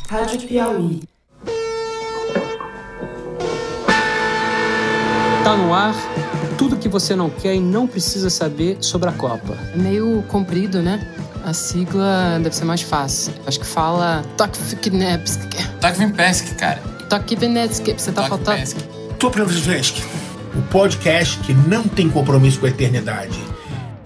Rádio Piauí. Tá no ar tudo que você não quer e não precisa saber sobre a Copa. É meio comprido, né? A sigla deve ser mais fácil. Acho que fala Tokvipinepsk. Tokvipinepsk, cara. Tokvipinepsk. Você tá faltando... Tokvipinepsk. O podcast que não tem compromisso com a eternidade.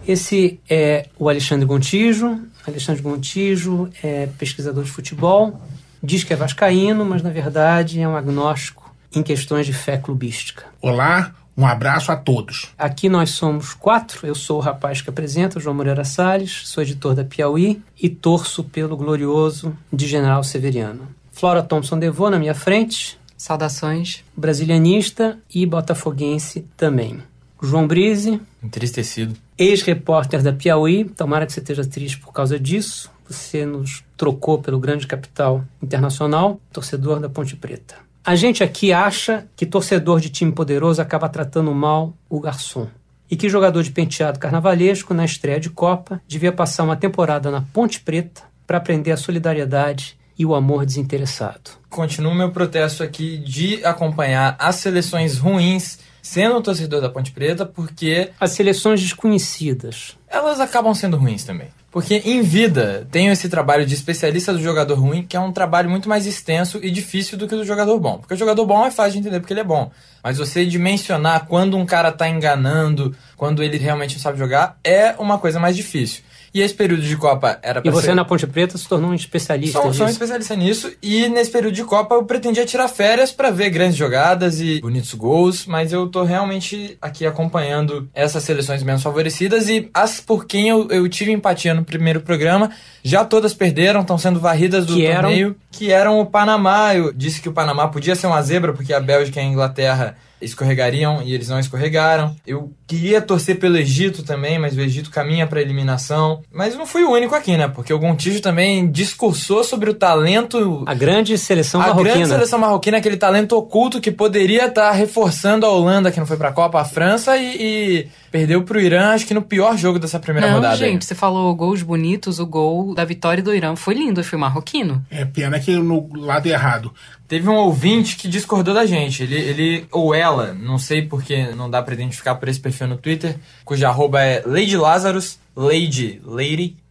Esse é o Alexandre Gontijo. Alexandre Gontijo é pesquisador de futebol. Diz que é vascaíno, mas na verdade é um agnóstico em questões de fé clubística. Olá, um abraço a todos. Aqui nós somos 4. Eu sou o rapaz que apresenta, João Moreira Salles, sou editor da Piauí e torço pelo glorioso de General Severiano. Flora Thompson Devô na minha frente. Saudações. Brasilianista e botafoguense também. João Brise. Entristecido. Ex-repórter da Piauí. Tomara que você esteja triste por causa disso. Você nos trocou pelo grande capital internacional, torcedor da Ponte Preta. A gente aqui acha que torcedor de time poderoso acaba tratando mal o garçom. E que jogador de penteado carnavalesco, na estreia de Copa, devia passar uma temporada na Ponte Preta para aprender a solidariedade e o amor desinteressado. Continuo meu protesto aqui de acompanhar as seleções ruins sendo um torcedor da Ponte Preta, porque as seleções desconhecidas, elas acabam sendo ruins também. Porque em vida tenho esse trabalho de especialista do jogador ruim, que é um trabalho muito mais extenso e difícil do que o do jogador bom. Porque o jogador bom é fácil de entender porque ele é bom. Mas você dimensionar quando um cara tá enganando, quando ele realmente não sabe jogar, é uma coisa mais difícil. E esse período de Copa era pra ser... E você ser... na Ponte Preta se tornou um especialista nisso. Sou um especialista nisso. E nesse período de Copa eu pretendia tirar férias pra ver grandes jogadas e bonitos gols. Mas eu tô realmente aqui acompanhando essas seleções menos favorecidas. E as por quem eu tive empatia no primeiro programa, já todas perderam, estão sendo varridas do torneio. Que eram o Panamá. Eu disse que o Panamá podia ser uma zebra, porque a Bélgica e a Inglaterra escorregariam e eles não escorregaram. Eu queria torcer pelo Egito também, mas o Egito caminha para eliminação. Mas não fui o único aqui, né? Porque o Gontijo também discursou sobre o talento... A grande seleção marroquina. A grande seleção marroquina, aquele talento oculto que poderia estar reforçando a Holanda, que não foi pra Copa, a França, e perdeu pro Irã, acho que no pior jogo dessa primeira rodada. Não, gente, você falou gols bonitos, o gol da vitória do Irã foi lindo, foi marroquino. É pena que no lado errado. Teve um ouvinte que discordou da gente. Ele ou ela, não sei porque não dá pra identificar por esse perfil no Twitter, cuja arroba é Lady Lazarus, Lady,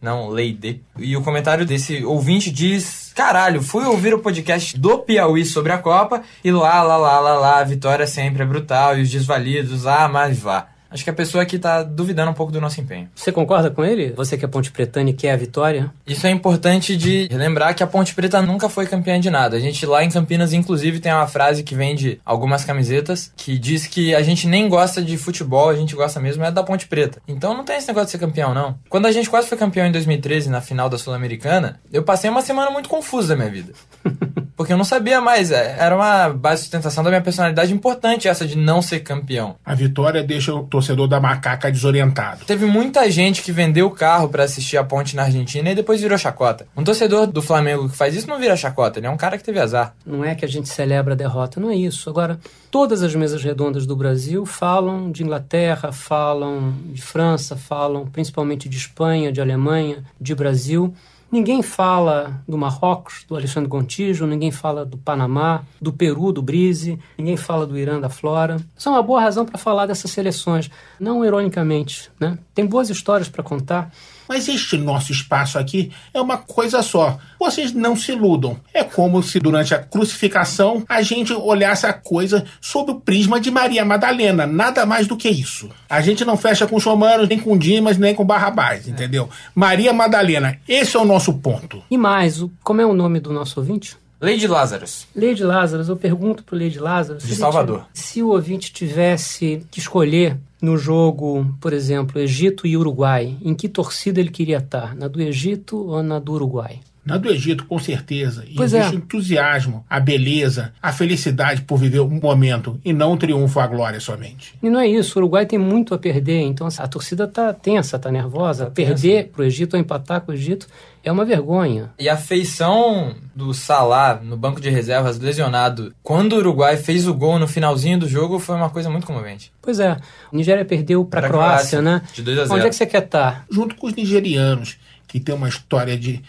não Lady. E o comentário desse ouvinte diz: caralho, fui ouvir o podcast do Piauí sobre a Copa e lá, a vitória sempre é brutal e os desvalidos, mas vá. Acho que a pessoa aqui tá duvidando um pouco do nosso empenho. Você concorda com ele? Você que é Ponte Pretana e quer a vitória? Isso é importante de lembrar que a Ponte Preta nunca foi campeã de nada. A gente lá em Campinas, inclusive, tem uma frase que vende algumas camisetas que diz que a gente nem gosta de futebol, a gente gosta mesmo da Ponte Preta. Então não tem esse negócio de ser campeão, não. Quando a gente quase foi campeão em 2013, na final da Sul-Americana, eu passei uma semana muito confusa da minha vida. Porque eu não sabia mais, era uma base de sustentação da minha personalidade importante essa de não ser campeão. A vitória deixa o torcedor da macaca desorientado. Teve muita gente que vendeu o carro pra assistir a Ponte na Argentina e depois virou chacota. Um torcedor do Flamengo que faz isso não vira chacota, ele é um cara que teve azar. Não é que a gente celebra a derrota, não é isso. Agora, todas as mesas redondas do Brasil falam de Inglaterra, falam de França, falam principalmente de Espanha, de Alemanha, de Brasil. Ninguém fala do Marrocos, do Alexandre Gontijo, ninguém fala do Panamá, do Peru, do Brise, ninguém fala do Irã, da Flora. Isso é uma boa razão para falar dessas seleções, não ironicamente, né? Tem boas histórias para contar. Mas este nosso espaço aqui é uma coisa só. Vocês não se iludam. É como se durante a crucificação a gente olhasse a coisa sob o prisma de Maria Madalena. Nada mais do que isso. A gente não fecha com Chomanos, nem com Dimas, nem com Barrabás, entendeu? Maria Madalena, esse é o nosso ponto. E mais, como é o nome do nosso ouvinte? Lady Lazarus. Lady Lazarus, eu pergunto pro Lady Lazarus... De Salvador. Se o ouvinte tivesse que escolher no jogo, por exemplo, Egito e Uruguai, em que torcida ele queria estar? Na do Egito ou na do Uruguai? Na do Egito, com certeza. Pois existe o entusiasmo, a beleza, a felicidade por viver um momento e não o triunfo, a glória somente. E não é isso, o Uruguai tem muito a perder, então a torcida tá tensa, tá nervosa. Perder pro Egito ou empatar com o Egito é uma vergonha. E a feição do Salah no banco de reservas lesionado, quando o Uruguai fez o gol no finalzinho do jogo, foi uma coisa muito comovente. Pois é, a Nigéria perdeu pra Croácia, né? De 2-0. Onde é que você quer estar? Junto com os nigerianos, que tem uma história de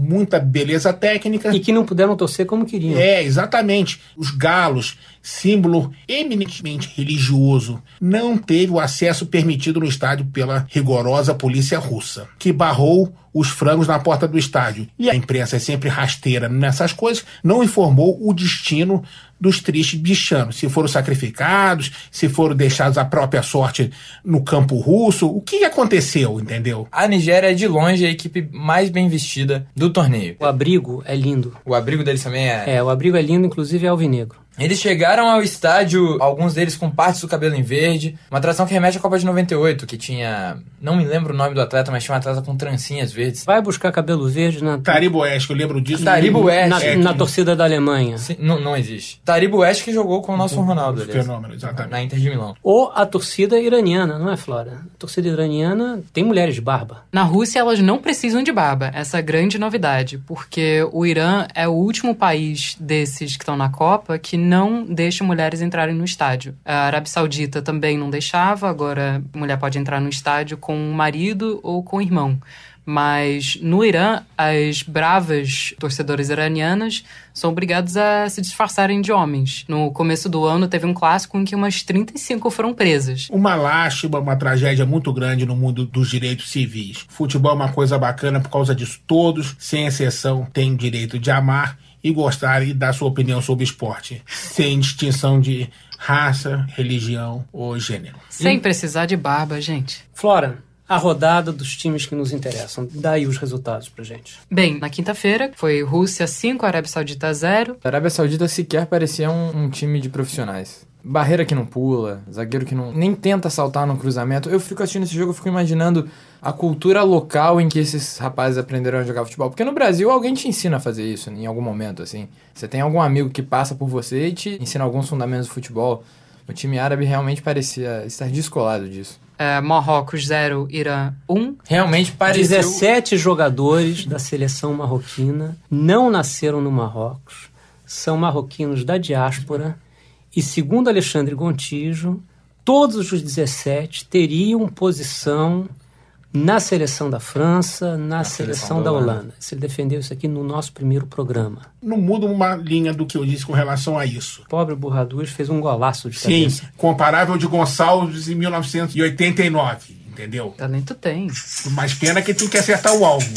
muita beleza técnica. E que não puderam torcer como queriam. Exatamente. Os galos, símbolo eminentemente religioso, não teve o acesso permitido no estádio pela rigorosa polícia russa, que barrou os frangos na porta do estádio. E a imprensa é sempre rasteira nessas coisas, não informou o destino dos tristes bichanos, se foram sacrificados, se foram deixados à própria sorte no campo russo, o que aconteceu, entendeu? A Nigéria é de longe a equipe mais bem vestida do torneio. O abrigo é lindo. O abrigo deles também é... O abrigo é lindo, inclusive é alvinegro. Eles chegaram ao estádio, alguns deles com partes do cabelo em verde, uma atração que remete à Copa de 98, que tinha... Não me lembro o nome do atleta, mas tinha um atleta com trancinhas verdes. Vai buscar cabelo verde na... Taribo West, eu lembro disso. Taribo West. Na torcida da Alemanha. Sim, não existe. Taribo West que jogou com o nosso Ronaldo, aliás. Fenômeno, exatamente. Na Inter de Milão. Ou a torcida iraniana, não é, Flora? A torcida iraniana tem mulheres de barba. Na Rússia, elas não precisam de barba. Essa é a grande novidade, porque o Irã é o último país desses que estão na Copa que não deixa mulheres entrarem no estádio. A Arábia Saudita também não deixava, agora a mulher pode entrar no estádio com o marido ou com o irmão. Mas no Irã, as bravas torcedoras iranianas são obrigadas a se disfarçarem de homens. No começo do ano teve um clássico em que umas 35 foram presas. Uma lástima, uma tragédia muito grande no mundo dos direitos civis. Futebol é uma coisa bacana por causa disso. Todos, sem exceção, têm direito de amar e gostar e dar sua opinião sobre esporte, sem distinção de raça, religião ou gênero. Sem precisar de barba, gente. Flora, a rodada dos times que nos interessam. Dá aí os resultados pra gente. Bem, na quinta-feira foi Rússia 5, Arábia Saudita 0. A Arábia Saudita sequer parecia um time de profissionais. Barreira que não pula, zagueiro que nem tenta saltar no cruzamento. Eu fico assistindo esse jogo, eu fico imaginando a cultura local em que esses rapazes aprenderam a jogar futebol. Porque no Brasil alguém te ensina a fazer isso em algum momento, assim. Você tem algum amigo que passa por você e te ensina alguns fundamentos do futebol. O time árabe realmente parecia estar descolado disso. Marrocos 0, Irã 1. Realmente pareceu... 17 jogadores da seleção marroquina não nasceram no Marrocos. São marroquinos da diáspora. E segundo Alexandre Gontijo, todos os 17 teriam posição na seleção da França, na seleção da Holanda. Ele defendeu isso aqui no nosso primeiro programa. Não muda uma linha do que eu disse com relação a isso. O pobre Burraduz fez um golaço de Sim, cabeça. comparável de Gonçalves em 1989, entendeu? Talento tem. Mas pena que tem que acertar o alvo.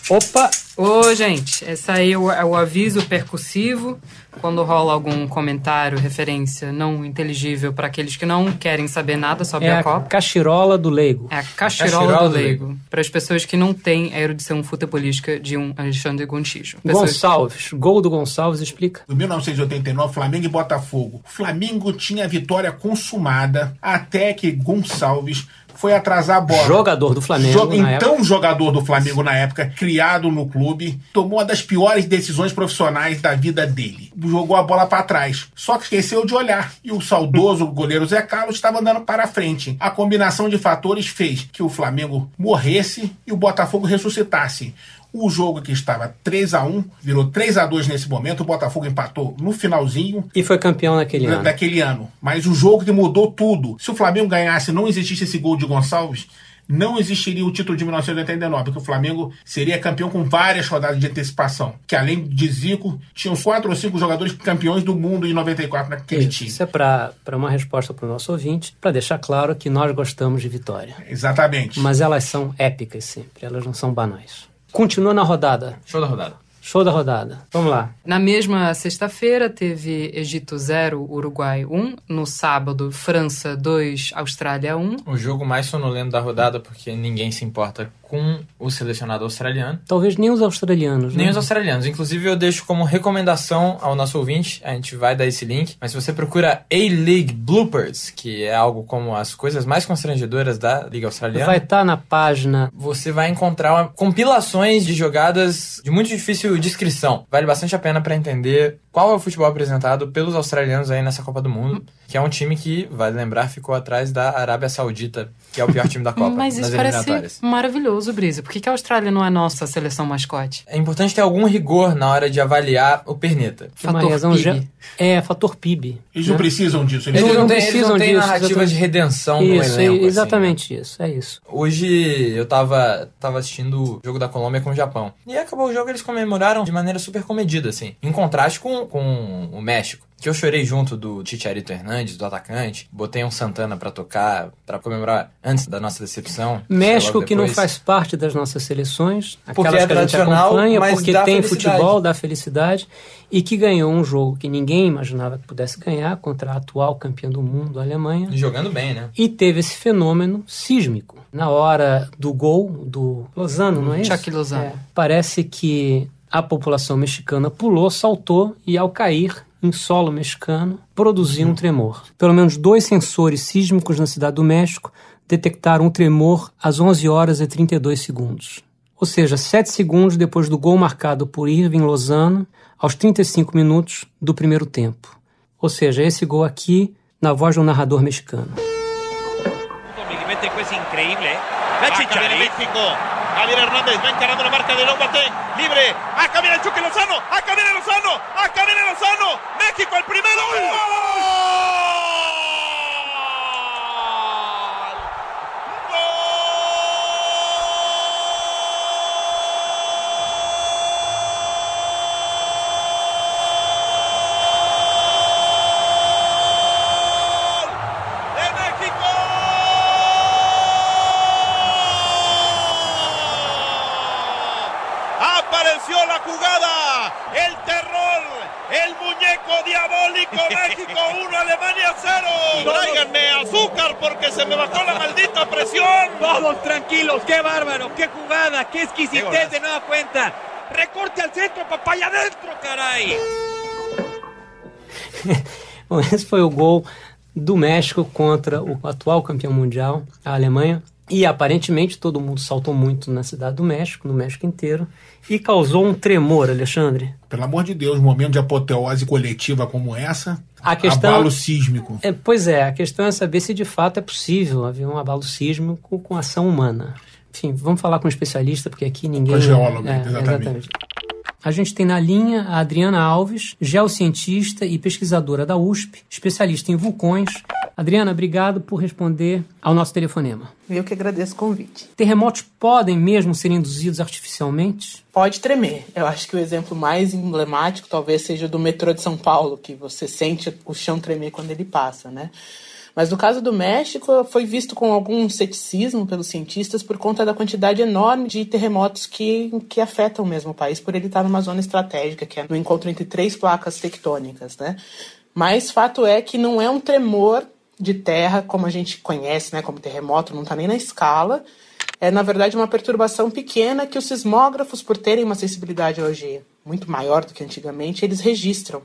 Opa! Ô, gente, esse aí é o aviso percussivo. Quando rola algum comentário, referência não inteligível para aqueles que não querem saber nada sobre a Copa. É a cachirola do leigo. É a cachirola do leigo. Para as pessoas que não têm a erudição futebolística de um Alexandre Gontijo. Gonçalves, gol do Gonçalves, explica. Em 1989, Flamengo e Botafogo. O Flamengo tinha a vitória consumada até que Gonçalves foi atrasar a bola. Jogador do Flamengo na época. Jogador do Flamengo na época, criado no clube, tomou uma das piores decisões profissionais da vida dele. Jogou a bola para trás. Só que esqueceu de olhar. E o saudoso goleiro Zé Carlos estava andando para frente. A combinação de fatores fez que o Flamengo morresse e o Botafogo ressuscitasse. O jogo que estava 3-1 virou 3-2 nesse momento. O Botafogo empatou no finalzinho. E foi campeão naquele ano. Mas o jogo que mudou tudo. Se o Flamengo ganhasse e não existisse esse gol de Gonçalves, não existiria o título de 1989, porque o Flamengo seria campeão com várias rodadas de antecipação. Que além de Zico, tinham 4 ou 5 jogadores campeões do mundo em 94 naquele time. Isso é para uma resposta para o nosso ouvinte, para deixar claro que nós gostamos de vitória. Exatamente. Mas elas são épicas sempre, elas não são banais. Continua na rodada. Show da rodada. Show da rodada. Vamos lá. Na mesma sexta-feira, teve Egito 0, Uruguai 1. No sábado, França 2, Austrália 1. O jogo mais sonolento da rodada, porque ninguém se importa com o selecionado australiano. Talvez nem os australianos, Nem né? os australianos. Inclusive, eu deixo como recomendação ao nosso ouvinte, a gente vai dar esse link, mas se você procura A-League Bloopers, que é algo como as coisas mais constrangedoras da Liga Australiana, Vai estar na página. você vai encontrar compilações de jogadas de muito difícil descrição. Vale bastante a pena para entender qual é o futebol apresentado pelos australianos aí nessa Copa do Mundo, que é um time que, vale lembrar, ficou atrás da Arábia Saudita, que é o pior time da Copa. Mas isso parece maravilhoso, Brise. Por que a Austrália não é nossa seleção mascote? É importante ter algum rigor na hora de avaliar o perneta. Fator PIB. Fator PIB. Eles não precisam disso. Eles não têm narrativa de redenção no elenco. Exatamente isso, é isso. Hoje eu tava assistindo o jogo da Colômbia com o Japão. E acabou o jogo, eles comemoraram de maneira super comedida, assim. Em contraste com o México. Que eu chorei junto do Chicharito Hernández, do atacante. Botei um Santana pra tocar, pra comemorar antes da nossa decepção. México que não faz parte das nossas seleções. Porque é tradicional, acompanha, mas porque tem futebol, dá felicidade. E que ganhou um jogo que ninguém imaginava que pudesse ganhar contra a atual campeã do mundo, a Alemanha. E jogando bem, né? E teve esse fenômeno sísmico. Na hora do gol do Lozano, não é isso? Chucky Lozano. Parece que a população mexicana pulou, saltou e ao cair em solo mexicano, produziu um tremor. Pelo menos 2 sensores sísmicos na Cidade do México detectaram um tremor às 11 horas e 32 segundos. Ou seja, 7 segundos depois do gol marcado por Irving Lozano, aos 35 minutos do primeiro tempo. Ou seja, esse gol aqui, na voz do narrador mexicano. Javier Hernández va encarando la marca de Lombate, libre, acá viene el Chucky Lozano, acá viene Lozano, acá viene Lozano, México el primero, ¡gol! La jugada, el terror, el muñeco diabólico, México 1, Alemania 0. Tráiganme azúcar porque se me bajó la maldita presión. Todos tranquilos, qué bárbaro, qué jugada, qué exquisitez de nueva cuenta. Recorte al centro, papá, y adentro, caray. Bom, esse foi o gol do México contra o atual campeão mundial, a Alemanha. E aparentemente todo mundo saltou muito na Cidade do México, no México inteiro, e causou um tremor, Alexandre. Pelo amor de Deus, um momento de apoteose coletiva como essa, abalo sísmico. Pois é, a questão é saber se de fato é possível haver um abalo sísmico com ação humana. Enfim, vamos falar com um especialista, porque aqui ninguém... Com geólogo, exatamente. A gente tem na linha a Adriana Alves, geocientista e pesquisadora da USP, especialista em vulcões. Adriana, obrigado por responder ao nosso telefonema. Eu que agradeço o convite. Terremotos podem mesmo ser induzidos artificialmente? Pode tremer. Eu acho que o exemplo mais emblemático talvez seja do metrô de São Paulo, que você sente o chão tremer quando ele passa, né? Mas no caso do México, foi visto com algum ceticismo pelos cientistas por conta da quantidade enorme de terremotos que afetam mesmo o país, por ele estar numa zona estratégica, que é no encontro entre 3 placas tectônicas, né? Mas fato é que não é um tremor de terra como a gente conhece, né, como terremoto, não está nem na escala. É, na verdade, uma perturbação pequena que os sismógrafos, por terem uma sensibilidade hoje muito maior do que antigamente, eles registram.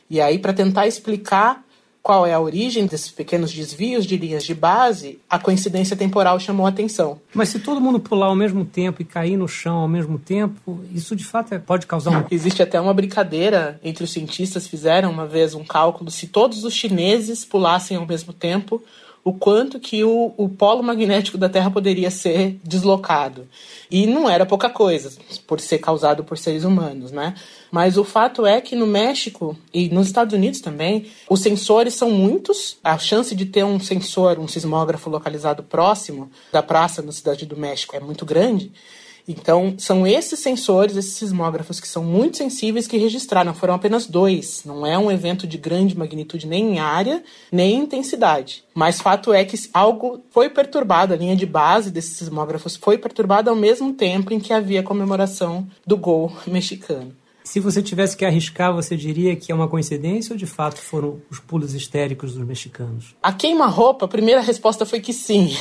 E aí, para tentar explicar qual é a origem desses pequenos desvios de linhas de base, a coincidência temporal chamou a atenção. Mas se todo mundo pular ao mesmo tempo e cair no chão ao mesmo tempo, isso de fato pode causar um... Existe até uma brincadeira entre os cientistas, fizeram uma vez um cálculo, se todos os chineses pulassem ao mesmo tempo, o quanto que o polo magnético da Terra poderia ser deslocado. E não era pouca coisa, por ser causado por seres humanos, né? Mas o fato é que no México e nos Estados Unidos também, os sensores são muitos. A chance de ter um sensor, um sismógrafo localizado próximo da praça na Cidade do México é muito grande. Então, são esses sensores, esses sismógrafos que são muito sensíveis que registraram. Foram apenas 2. Não é um evento de grande magnitude nem em área, nem em intensidade. Mas fato é que algo foi perturbado, a linha de base desses sismógrafos foi perturbada ao mesmo tempo em que havia a comemoração do gol mexicano. Se você tivesse que arriscar, você diria que é uma coincidência ou de fato foram os pulos histéricos dos mexicanos? A queima-roupa, a primeira resposta foi que sim.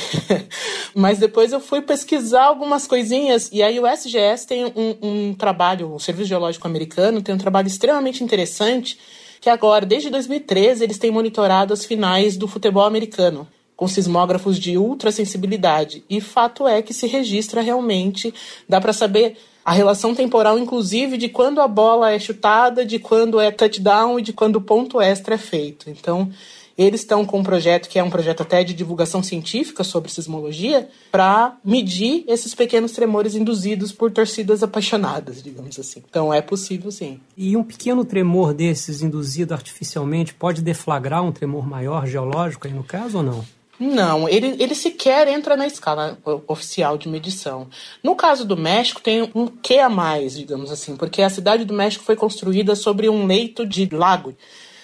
Mas depois eu fui pesquisar algumas coisinhas e aí o SGS tem um trabalho, o Serviço Geológico Americano tem um trabalho extremamente interessante que agora, desde 2013, eles têm monitorado as finais do futebol americano com sismógrafos de ultrassensibilidade. E fato é que se registra realmente, dá para saber a relação temporal, inclusive, de quando a bola é chutada, de quando é touchdown e de quando o ponto extra é feito. Então, eles estão com um projeto que é um projeto até de divulgação científica sobre sismologia para medir esses pequenos tremores induzidos por torcidas apaixonadas, digamos assim. Então, é possível, sim. E um pequeno tremor desses induzido artificialmente pode deflagrar um tremor maior geológico aí no caso ou não? Não, ele sequer entra na escala oficial de medição. No caso do México, tem um quê a mais, digamos assim, porque a cidade do México foi construída sobre um leito de lago.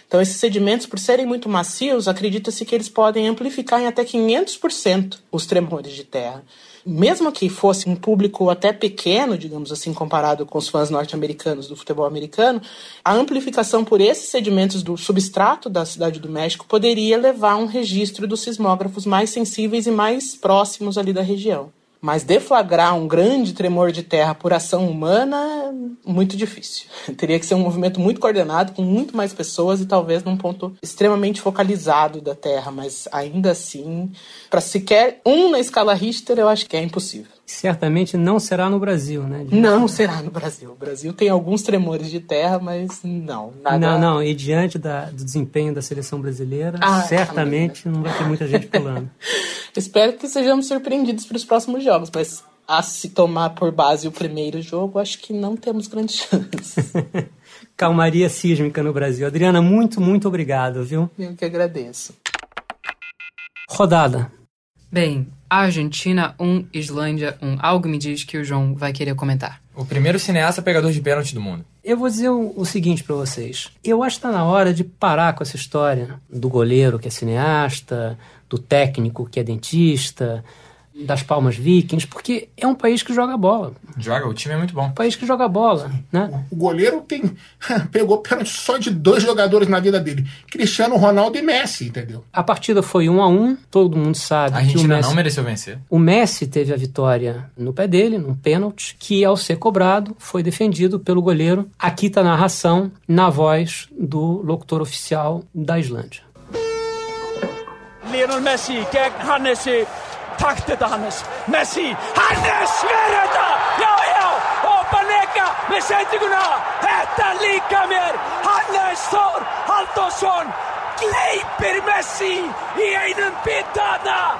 Então, esses sedimentos, por serem muito macios, acredita-se que eles podem amplificar em até 500% os tremores de terra. Mesmo que fosse um público até pequeno, digamos assim, comparado com os fãs norte-americanos do futebol americano, a amplificação por esses sedimentos do substrato da Cidade do México poderia levar a um registro dos sismógrafos mais sensíveis e mais próximos ali da região. Mas deflagrar um grande tremor de terra por ação humana é muito difícil. Teria que ser um movimento muito coordenado, com muito mais pessoas e talvez num ponto extremamente focalizado da Terra. Mas ainda assim, para sequer um na escala Richter, eu acho que é impossível. Certamente não será no Brasil, né? Não será no Brasil. O Brasil tem alguns tremores de terra, mas não. Nada... Não. E diante do desempenho da seleção brasileira, certamente não vai ter muita gente pulando. Espero que sejamos surpreendidos para os próximos jogos, mas a se tomar por base o primeiro jogo, acho que não temos grandes chances. Calmaria sísmica no Brasil. Adriana, muito, muito obrigado, viu? Eu que agradeço. Rodada. Bem, Argentina 1, Islândia 1. Algo me diz que o João vai querer comentar. O primeiro cineasta pegador de pênalti do mundo. Eu vou dizer o seguinte pra vocês. Eu acho que tá na hora de parar com essa história do goleiro que é cineasta, do técnico que é dentista, das Palmas Vikings, porque é um país que joga bola. O time é muito bom. Um país que joga bola, né? O goleiro pegou pênalti só de 2 jogadores na vida dele. Cristiano Ronaldo e Messi, entendeu? A partida foi 1-1, todo mundo sabe A que o Argentina Messi... não mereceu vencer. O Messi teve a vitória no pé dele, num pênalti, que ao ser cobrado foi defendido pelo goleiro. Aqui tá a narração na voz do locutor oficial da Islândia. Lionel Messi gegn Hannesi. Takk þetta Hannes. Messi. Hannes ver þetta. Já. Og Banega með sendinguna. Þetta líka mér. Hannes Þór Halldórsson gleypir Messi í einum bita.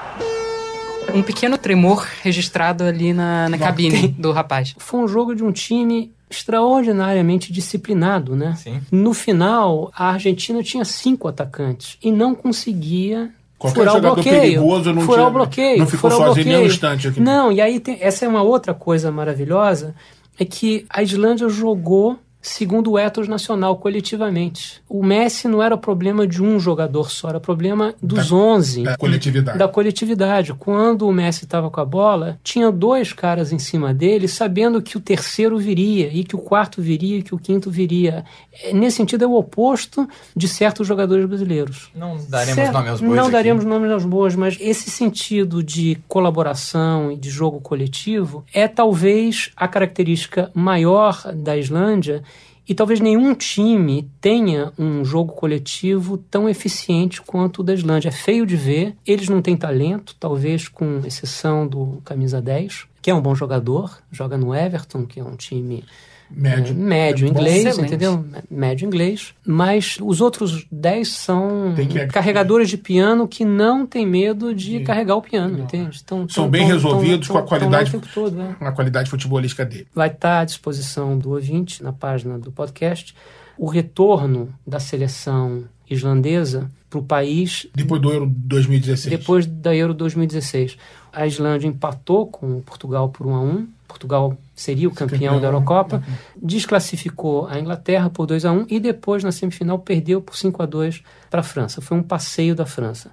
Um pequeno tremor registrado ali na cabine do rapaz. Foi um jogo de um time extraordinariamente disciplinado, né? Sim. No final, a Argentina tinha 5 atacantes e não conseguia Qualquer furar o jogador bloqueio. perigoso Furar o bloqueio. Não ficou sozinho nem um instante aqui. Não, e aí essa é uma outra coisa maravilhosa, é que a Islândia jogou segundo o ethos nacional, coletivamente. O Messi não era problema de um jogador só, era problema dos 11. Da coletividade. Da coletividade. Quando o Messi estava com a bola, tinha 2 caras em cima dele, sabendo que o terceiro viria, e que o quarto viria, e que o quinto viria. Nesse sentido, é o oposto de certos jogadores brasileiros. Não daremos nome aos bois. Não daremos nome aos bois, mas esse sentido de colaboração e de jogo coletivo é talvez a característica maior da Islândia. E talvez nenhum time tenha um jogo coletivo tão eficiente quanto o da Islândia. É feio de ver, eles não têm talento, talvez com exceção do camisa 10, que é um bom jogador, joga no Everton, que é um time médio inglês, excelente. Entendeu? Médio inglês. Mas os outros 10 são carregadores de piano que não tem medo de carregar o piano, entende? São bem resolvidos com a qualidade, o tempo todo, a qualidade futebolística dele. Vai estar à disposição do ouvinte na página do podcast o retorno da seleção islandesa para o país depois do Euro 2016. Depois da Euro 2016. A Islândia empatou com Portugal por 1-1. Portugal seria o campeão da Eurocopa. Desclassificou a Inglaterra por 2-1 e depois, na semifinal, perdeu por 5-2 para a França. Foi um passeio da França.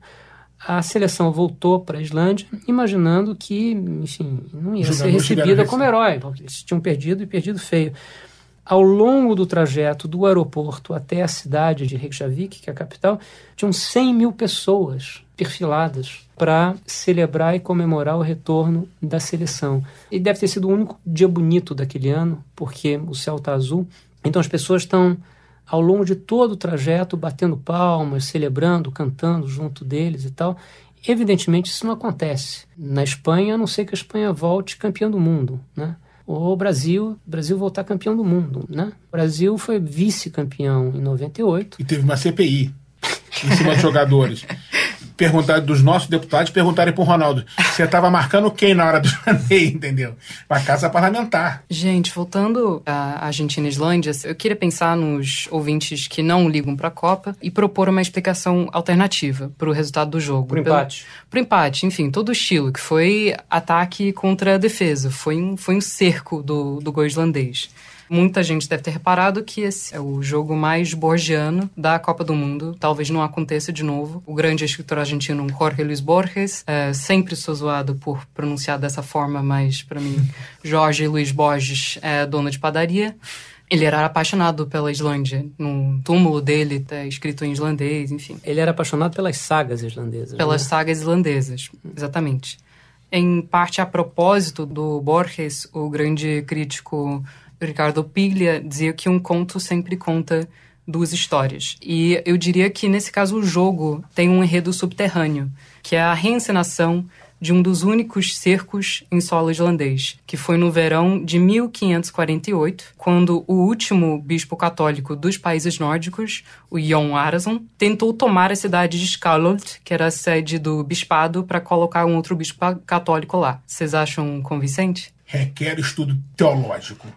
A seleção voltou para a Islândia, imaginando que, enfim, não ia ser recebida como herói. Eles tinham perdido e perdido feio. Ao longo do trajeto do aeroporto até a cidade de Reykjavik, que é a capital, tinham 100 mil pessoas perfiladas para celebrar e comemorar o retorno da seleção. E deve ter sido o único dia bonito daquele ano, porque o céu está azul. Então as pessoas estão, ao longo de todo o trajeto, batendo palmas, celebrando, cantando junto deles e tal. Evidentemente isso não acontece na Espanha, a não ser que a Espanha volte campeã do mundo, né? o Brasil voltar campeão do mundo, né? O Brasil foi vice-campeão em 98. E teve uma CPI em cima de jogadores. Perguntaram dos nossos deputados, perguntarem pro Ronaldo, você estava marcando quem na hora do janeiro, entendeu? Uma casa parlamentar. Gente, voltando à Argentina e Islândia, eu queria pensar nos ouvintes que não ligam pra Copa e propor uma explicação alternativa pro resultado do jogo. Pro empate. Pro empate, enfim, todo o estilo, que foi ataque contra a defesa. Foi um cerco do gol islandês. Muita gente deve ter reparado que esse é o jogo mais borgiano da Copa do Mundo. Talvez não aconteça de novo. O grande escritor argentino Jorge Luis Borges, sempre sou zoado por pronunciar dessa forma, mas para mim, Jorge Luis Borges é dono de padaria. Ele era apaixonado pela Islândia. No túmulo dele tá escrito em islandês, enfim. Ele era apaixonado pelas sagas islandesas. Pelas sagas islandesas, exatamente. Em parte a propósito do Borges, o grande crítico Ricardo Piglia dizia que um conto sempre conta duas histórias. E eu diria que, nesse caso, o jogo tem um enredo subterrâneo, que é a reencenação de um dos únicos cercos em solo islandês, que foi no verão de 1548, quando o último bispo católico dos países nórdicos, o Jón Arason, tentou tomar a cidade de Skálholt, que era a sede do bispado, para colocar um outro bispo católico lá. Vocês acham convincente? Requer estudo teológico.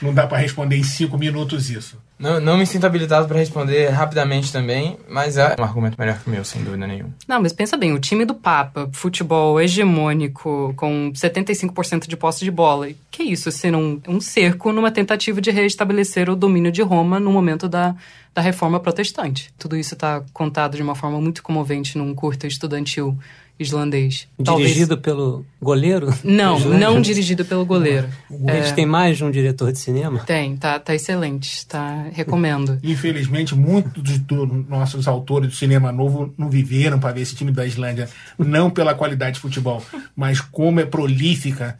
Não dá para responder em 5 minutos isso. Não me sinto habilitado para responder rapidamente também, mas é um argumento melhor que o meu, sem dúvida nenhuma. Não, mas pensa bem, o time do Papa, futebol hegemônico, com 75% de posse de bola. Que isso, se não um cerco numa tentativa de reestabelecer o domínio de Roma no momento da Reforma Protestante. Tudo isso está contado de uma forma muito comovente num curta estudantil islandês. Dirigido pelo goleiro? Não dirigido pelo goleiro. Eles têm mais de um diretor de cinema? Tem, tá excelente, recomendo. Infelizmente, muitos dos nossos autores do cinema novo não viveram para ver esse time da Islândia, não pela qualidade de futebol, mas como é prolífica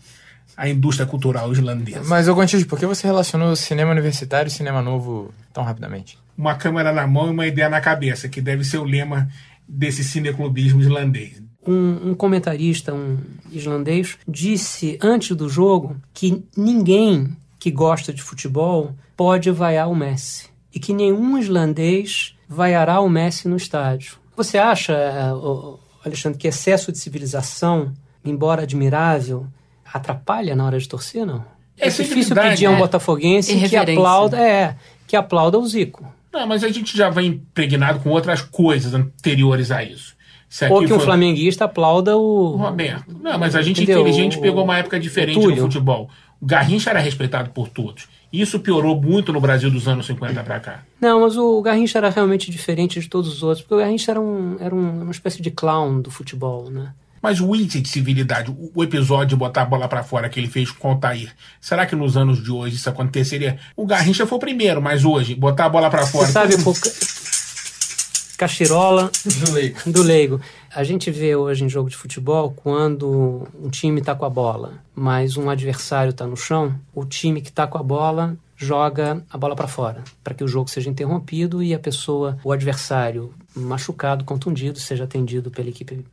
a indústria cultural islandesa. Mas, Gontijo, por que você relacionou cinema universitário e cinema novo tão rapidamente? Uma câmera na mão e uma ideia na cabeça, que deve ser o lema desse cineclubismo islandês. Um comentarista, um islandês, disse antes do jogo que ninguém que gosta de futebol pode vaiar o Messi. E que nenhum islandês vaiará o Messi no estádio. Você acha, Alexandre, que excesso de civilização, embora admirável, atrapalha na hora de torcer, não? É difícil pedir a um botafoguense que aplauda o Zico. Não, mas a gente já vem impregnado com outras coisas anteriores a isso. Ou que um flamenguista aplauda o Roberto. Não, mas a gente, infelizmente, pegou uma época diferente no futebol. O Garrincha era respeitado por todos. Isso piorou muito no Brasil dos anos 50 para cá. Não, mas o Garrincha era realmente diferente de todos os outros, porque o Garrincha era uma espécie de clown do futebol, né? Mas o índice de civilidade, o episódio de botar a bola para fora que ele fez com o Altair, será que nos anos de hoje isso aconteceria? O Garrincha foi o primeiro, mas hoje, botar a bola para fora... Você sabe, cachirola do leigo. A gente vê hoje em jogo de futebol, quando um time está com a bola, mas um adversário está no chão, o time que está com a bola joga a bola para fora, para que o jogo seja interrompido e o adversário machucado, contundido, seja atendido pela equipe.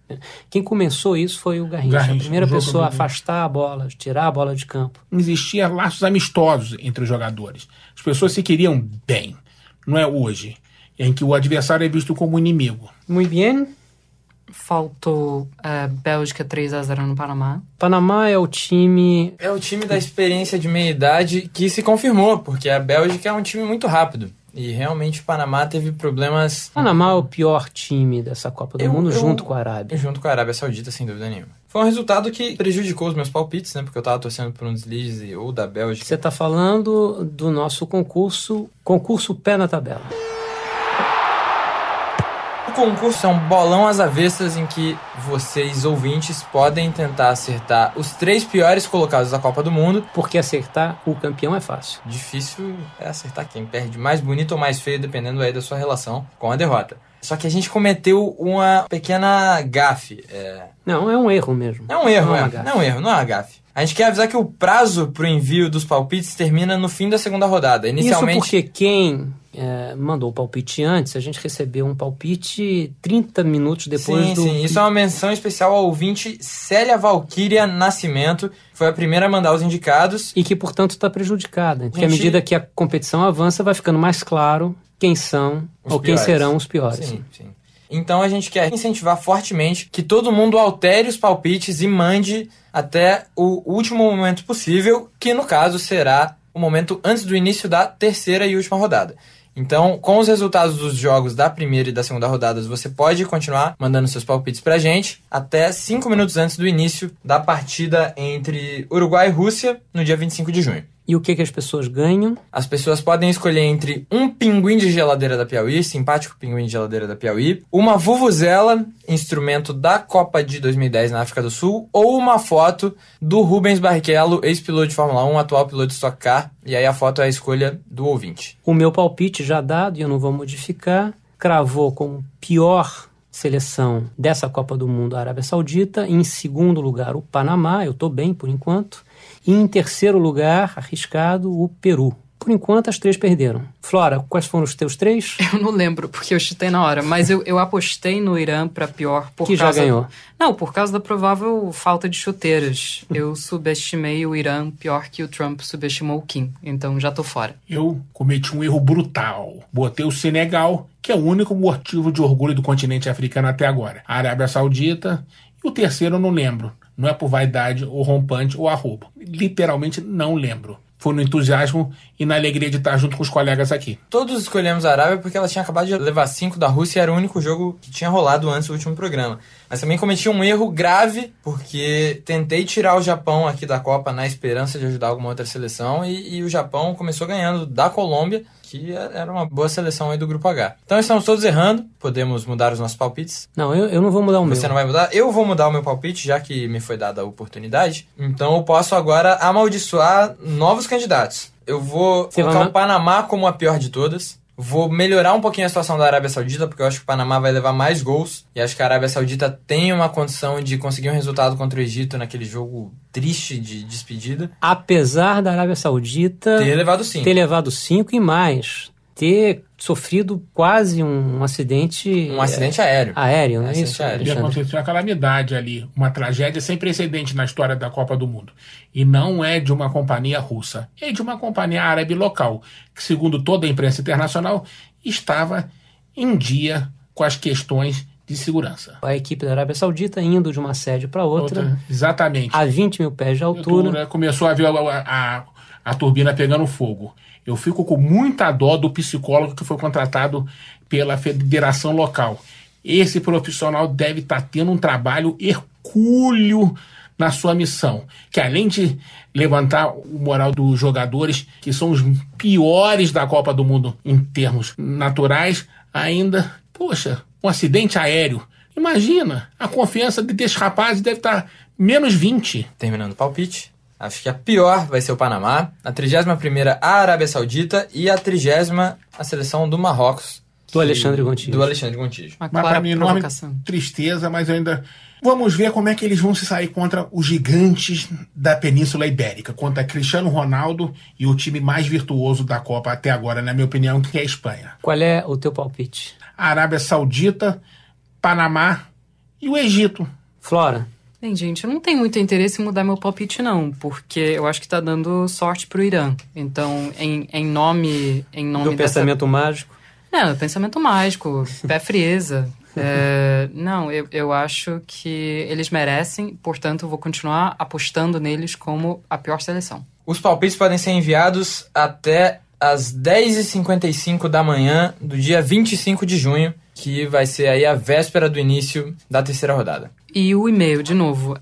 Quem começou isso foi o Garrincha. A primeira pessoa a afastar a bola, tirar a bola de campo. Não existia laços amistosos entre os jogadores. As pessoas se queriam bem. Não é hoje, em que o adversário é visto como inimigo. Muito bem. Faltou Bélgica 3-0 no Panamá. Panamá é o time... É o time da experiência de meia-idade que se confirmou, porque a Bélgica é um time muito rápido. E realmente o Panamá teve problemas... Panamá é o pior time dessa Copa do Mundo, junto com a Arábia. Junto com a Arábia Saudita, sem dúvida nenhuma. Foi um resultado que prejudicou os meus palpites, né? Porque eu tava torcendo por um deslize ou da Bélgica. Você tá falando do nosso concurso Pé na Tabela. O concurso é um bolão às avessas em que vocês, ouvintes, podem tentar acertar os 3 piores colocados da Copa do Mundo. Porque acertar o campeão é fácil. Difícil é acertar quem perde mais bonito ou mais feio, dependendo aí da sua relação com a derrota. Só que a gente cometeu uma pequena gafe. Não, é um erro mesmo. É um erro, não é uma gafe. A gente quer avisar que o prazo pro envio dos palpites termina no fim da segunda rodada. Inicialmente... Isso porque quem mandou o palpite antes, a gente recebeu um palpite 30 minutos depois do... Sim, isso é uma menção especial ao ouvinte Célia Valquíria Nascimento, foi a primeira a mandar os indicados. E que, portanto, está prejudicada. Porque à medida que a competição avança, vai ficando mais claro quem são quem serão os piores. Sim. Então a gente quer incentivar fortemente que todo mundo altere os palpites e mande até o último momento possível, que no caso será o momento antes do início da terceira e última rodada. Então, com os resultados dos jogos da primeira e da segunda rodadas, você pode continuar mandando seus palpites pra gente até 5 minutos antes do início da partida entre Uruguai e Rússia, no dia 25 de junho. E o que as pessoas ganham? As pessoas podem escolher entre um pinguim de geladeira da Piauí, simpático pinguim de geladeira da Piauí, uma vuvuzela, instrumento da Copa de 2010 na África do Sul, ou uma foto do Rubens Barrichello, ex-piloto de Fórmula 1, atual piloto de Stock Car, e aí a foto é a escolha do ouvinte. O meu palpite já dado, e eu não vou modificar, cravou como pior seleção dessa Copa do Mundo a Arábia Saudita, em segundo lugar o Panamá, eu estou bem por enquanto, e em terceiro lugar, arriscado, o Peru. Por enquanto, as 3 perderam. Flora, quais foram os teus 3? Eu não lembro, porque eu chutei na hora. Mas eu apostei no Irã para pior por que causa... já ganhou. Não, por causa da provável falta de chuteiras. Eu subestimei o Irã pior que o Trump subestimou o Kim. Então já tô fora. Eu cometi um erro brutal. Botei o Senegal, que é o único motivo de orgulho do continente africano até agora. A Arábia Saudita e o terceiro eu não lembro. Não é por vaidade, ou rompante, ou arroba. Literalmente não lembro. Foi no entusiasmo e na alegria de estar junto com os colegas aqui. Todos escolhemos a Arábia porque ela tinha acabado de levar 5 da Rússia e era o único jogo que tinha rolado antes do último programa. Mas também cometi um erro grave porque tentei tirar o Japão aqui da Copa na esperança de ajudar alguma outra seleção e o Japão começou ganhando da Colômbia, que era uma boa seleção aí do Grupo H. Então estamos todos errando, podemos mudar os nossos palpites. Não, eu não vou mudar o meu. Você não vai mudar? Eu vou mudar o meu palpite, já que me foi dada a oportunidade. Então eu posso agora amaldiçoar novos candidatos. Eu vou colocar o Panamá como a pior de todas. Vou melhorar um pouquinho a situação da Arábia Saudita, porque eu acho que o Panamá vai levar mais gols. E acho que a Arábia Saudita tem uma condição de conseguir um resultado contra o Egito naquele jogo triste de despedida. Apesar da Arábia Saudita ter levado 5. Ter levado 5 e mais. Ter sofrido quase um acidente... Um acidente aéreo. Aéreo, não é isso? E aconteceu uma calamidade ali, uma tragédia sem precedente na história da Copa do Mundo. E não é de uma companhia russa, é de uma companhia árabe local, que, segundo toda a imprensa internacional, estava em dia com as questões de segurança. A equipe da Arábia Saudita indo de uma sede para outra. Exatamente. A 20 mil pés de altura. Começou a ver a turbina pegando fogo. Eu fico com muita dó do psicólogo que foi contratado pela federação local. Esse profissional deve estar tendo um trabalho hercúleo na sua missão, que além de levantar o moral dos jogadores, que são os piores da Copa do Mundo em termos naturais, ainda, um acidente aéreo. Imagina, a confiança desses rapazes deve estar menos 20. Terminando o palpite. Acho que a pior vai ser o Panamá, a 31ª a Arábia Saudita e a 30ª a seleção do Marrocos. Do Alexandre Gontijo. Uma mas para mim, enorme tristeza, mas ainda... Vamos ver como é que eles vão se sair contra os gigantes da Península Ibérica, contra Cristiano Ronaldo e o time mais virtuoso da Copa até agora, na minha opinião, que é a Espanha. Qual é o teu palpite? A Arábia Saudita, Panamá e o Egito. Flora? Bem, gente, eu não tenho muito interesse em mudar meu palpite, não, porque eu acho que tá dando sorte pro Irã. Então, em nome do pensamento mágico? Não, pensamento mágico, pé frieza. Não, eu acho que eles merecem, portanto, eu vou continuar apostando neles como a pior seleção. Os palpites podem ser enviados até às 10h55 da manhã do dia 25 de junho, que vai ser aí a véspera do início da terceira rodada. E o e-mail, de novo,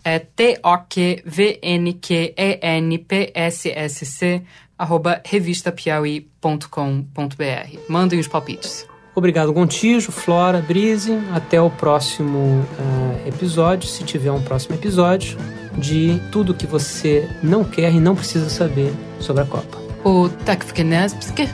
é tokvnqenpsssc@revistapiauí.com.br. Mandem os palpites. Obrigado, Gontijo, Flora, Brise. Até o próximo episódio, se tiver um próximo episódio, de tudo que você não quer e não precisa saber sobre a Copa. O Takfkenespske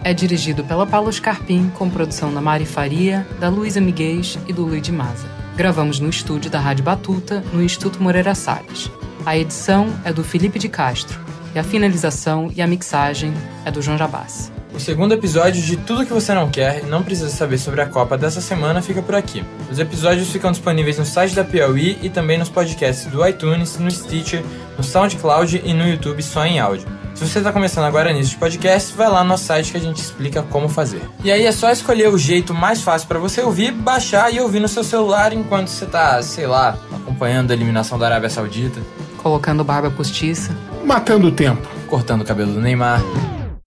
é dirigido pela Paula Scarpim, com produção da Mari Faria, da Luísa Miguez e do Luigi Maza. Gravamos no estúdio da Rádio Batuta, no Instituto Moreira Salles. A edição é do Felipe de Castro. e a finalização e a mixagem é do João Jabassi. O segundo episódio de Tudo Que Você Não Quer e Não Precisa Saber Sobre a Copa dessa semana fica por aqui. Os episódios ficam disponíveis no site da Piauí e também nos podcasts do iTunes, no Stitcher, no SoundCloud e no YouTube só em áudio. Se você está começando agora nisso de podcast, vai lá no nosso site que a gente explica como fazer. E aí é só escolher o jeito mais fácil para você ouvir, baixar e ouvir no seu celular enquanto você está, sei lá, acompanhando a eliminação da Arábia Saudita, colocando barba postiça, matando o tempo, cortando o cabelo do Neymar.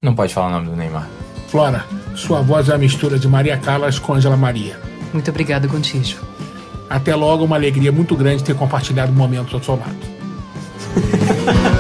Não pode falar o nome do Neymar. Flora, sua voz é a mistura de Maria Callas com Ângela Maria. Muito obrigada, Gontijo. Até logo, uma alegria muito grande ter compartilhado momentos ao seu lado.